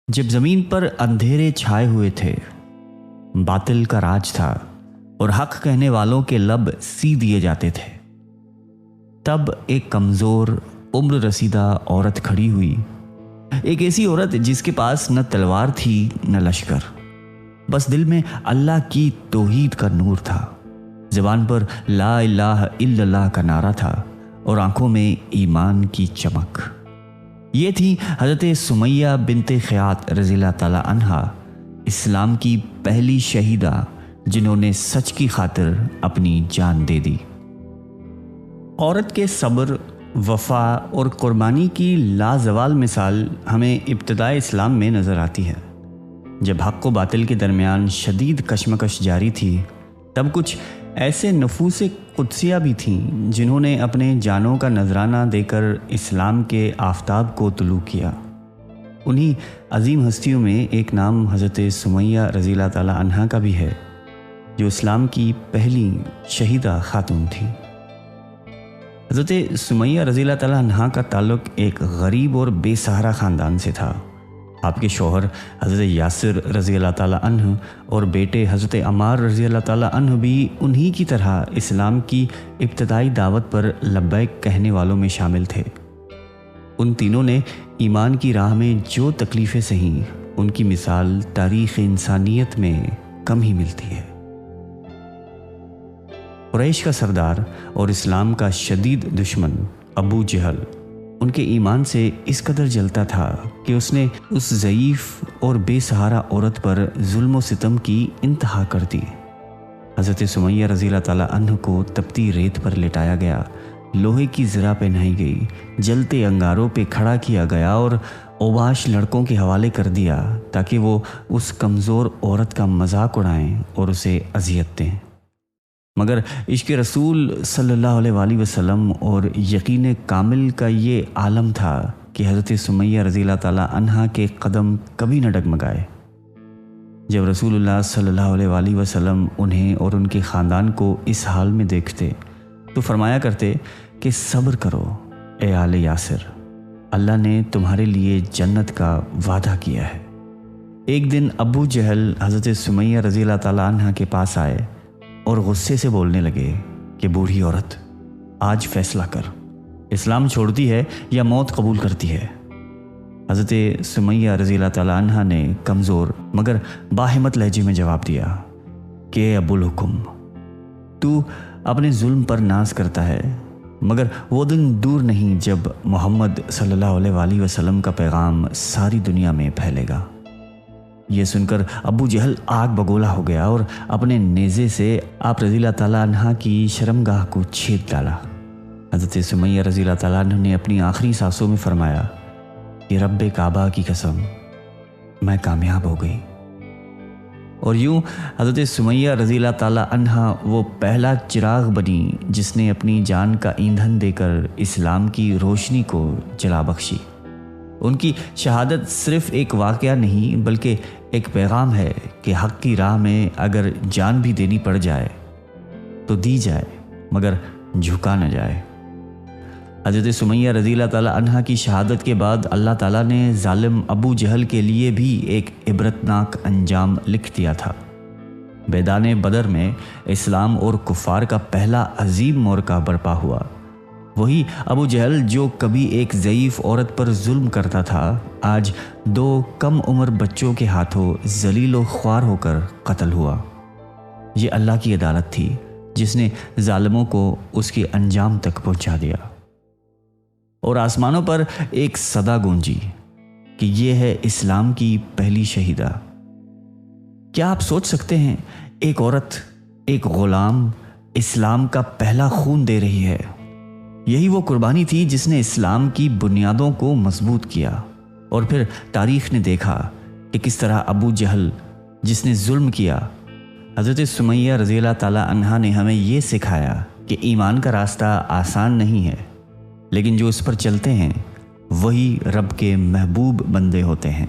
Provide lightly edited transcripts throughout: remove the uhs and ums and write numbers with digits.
جب زمین پر اندھیرے چھائے ہوئے تھے، باطل کا راج تھا اور حق کہنے والوں کے لب سی دیے جاتے تھے، تب ایک کمزور عمر رسیدہ عورت کھڑی ہوئی، ایک ایسی عورت جس کے پاس نہ تلوار تھی نہ لشکر، بس دل میں اللہ کی توحید کا نور تھا، زبان پر لا الہ الا اللہ کا نعرہ تھا اور آنکھوں میں ایمان کی چمک۔ یہ تھی حضرت سمیہ بنت خیاط رضی اللہ تعالی عنہا، اسلام کی پہلی شہیدہ جنہوں نے سچ کی خاطر اپنی جان دے دی۔ عورت کے صبر، وفا اور قربانی کی لازوال مثال ہمیں ابتدائے اسلام میں نظر آتی ہے۔ جب حق و باطل کے درمیان شدید کشمکش جاری تھی، تب کچھ ایسے نفوس قدسیہ بھی تھیں جنہوں نے اپنے جانوں کا نذرانہ دے کر اسلام کے آفتاب کو طلوع کیا۔ انہی عظیم ہستیوں میں ایک نام حضرت سمیہ رضی اللہ تعالی عنہا کا بھی ہے، جو اسلام کی پہلی شہیدہ خاتون تھی۔ حضرت سمیہ رضی اللہ تعالی عنہا کا تعلق ایک غریب اور بے سہارا خاندان سے تھا۔ آپ کے شوہر حضرت یاسر رضی اللہ تعالیٰ عنہ اور بیٹے حضرت عمار رضی اللہ تعالیٰ عنہ بھی انہی کی طرح اسلام کی ابتدائی دعوت پر لبیک کہنے والوں میں شامل تھے۔ ان تینوں نے ایمان کی راہ میں جو تکلیفیں سہیں، ان کی مثال تاریخ انسانیت میں کم ہی ملتی ہے۔ قریش کا سردار اور اسلام کا شدید دشمن ابو جہل ان کے ایمان سے اس قدر جلتا تھا کہ اس نے اس ضعیف اور بے سہارا عورت پر ظلم و ستم کی انتہا کر دی۔ حضرت سمیہ رضی اللہ تعالیٰ عنہ کو تپتی ریت پر لٹایا گیا، لوہے کی زرہ پہنائی گئی، جلتے انگاروں پہ کھڑا کیا گیا اور اوباش لڑکوں کے حوالے کر دیا تاکہ وہ اس کمزور عورت کا مذاق اڑائیں اور اسے اذیت دیں۔ مگر عشق رسول صلی اللہ علیہ وآلہ وسلم اور یقین کامل کا یہ عالم تھا کہ حضرت سمیہ رضی اللہ تعالیٰ عنہا کے قدم کبھی نہ ڈگمگائے۔ جب رسول اللہ صلی اللہ علیہ وآلہ وسلم انہیں اور ان کے خاندان کو اس حال میں دیکھتے تو فرمایا کرتے کہ صبر کرو اے آل یاسر، اللہ نے تمہارے لیے جنت کا وعدہ کیا ہے۔ ایک دن ابو جہل حضرت سمیہ رضی اللہ تعالیٰ عنہا کے پاس آئے اور غصے سے بولنے لگے کہ بوڑھی عورت، آج فیصلہ کر، اسلام چھوڑتی ہے یا موت قبول کرتی ہے؟ حضرت سمیہ رضی اللہ تعالیٰ عنہا نے کمزور مگر باہمت لہجے میں جواب دیا کہ اے ابو الحکم، تو اپنے ظلم پر ناز کرتا ہے، مگر وہ دن دور نہیں جب محمد صلی اللہ علیہ وآلہ وسلم کا پیغام ساری دنیا میں پھیلے گا۔ یہ سن کر ابو جہل آگ بگولا ہو گیا اور اپنے نیزے سے آپ رضی اللہ تعالیٰ عنہ کی شرمگاہ کو چھید ڈالا۔ حضرت سمیہ رضی اللہ تعالیٰ عنہ نے اپنی آخری سانسوں میں فرمایا کہ رب کعبہ کی قسم، میں کامیاب ہو گئی۔ اور یوں حضرت سمیہ رضی اللہ تعالیٰ عنہ وہ پہلا چراغ بنی جس نے اپنی جان کا ایندھن دے کر اسلام کی روشنی کو جلا بخشی۔ ان کی شہادت صرف ایک واقعہ نہیں بلکہ ایک پیغام ہے کہ حق کی راہ میں اگر جان بھی دینی پڑ جائے تو دی جائے، مگر جھکا نہ جائے۔ حضرت سمیہ رضی اللہ تعالیٰ عنہا کی شہادت کے بعد اللہ تعالیٰ نے ظالم ابو جہل کے لیے بھی ایک عبرتناک انجام لکھ دیا تھا۔ میدان بدر میں اسلام اور کفار کا پہلا عظیم معرکہ برپا ہوا۔ وہی ابو جہل جو کبھی ایک ضعیف عورت پر ظلم کرتا تھا، آج 2 کم عمر بچوں کے ہاتھوں ذلیل و خوار ہو کر قتل ہوا۔ یہ اللہ کی عدالت تھی جس نے ظالموں کو اس کے انجام تک پہنچا دیا۔ اور آسمانوں پر ایک صدا گونجی کہ یہ ہے اسلام کی پہلی شہیدہ۔ کیا آپ سوچ سکتے ہیں، ایک عورت، ایک غلام اسلام کا پہلا خون دے رہی ہے۔ یہی وہ قربانی تھی جس نے اسلام کی بنیادوں کو مضبوط کیا۔ اور پھر تاریخ نے دیکھا کہ کس طرح ابو جہل جس نے ظلم کیا، حضرت سمیہ رضی اللہ تعالیٰ عنہا نے ہمیں یہ سکھایا کہ ایمان کا راستہ آسان نہیں ہے، لیکن جو اس پر چلتے ہیں وہی رب کے محبوب بندے ہوتے ہیں۔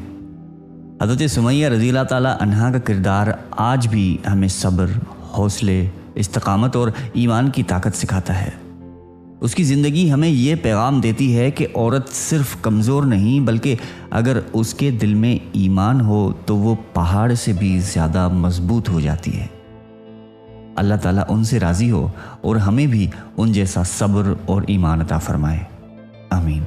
حضرت سمیہ رضی اللہ تعالیٰ عنہا کا کردار آج بھی ہمیں صبر، حوصلے، استقامت اور ایمان کی طاقت سکھاتا ہے۔ اس کی زندگی ہمیں یہ پیغام دیتی ہے کہ عورت صرف کمزور نہیں بلکہ اگر اس کے دل میں ایمان ہو تو وہ پہاڑ سے بھی زیادہ مضبوط ہو جاتی ہے۔ اللہ تعالیٰ ان سے راضی ہو اور ہمیں بھی ان جیسا صبر اور ایمان عطا فرمائے۔ آمین۔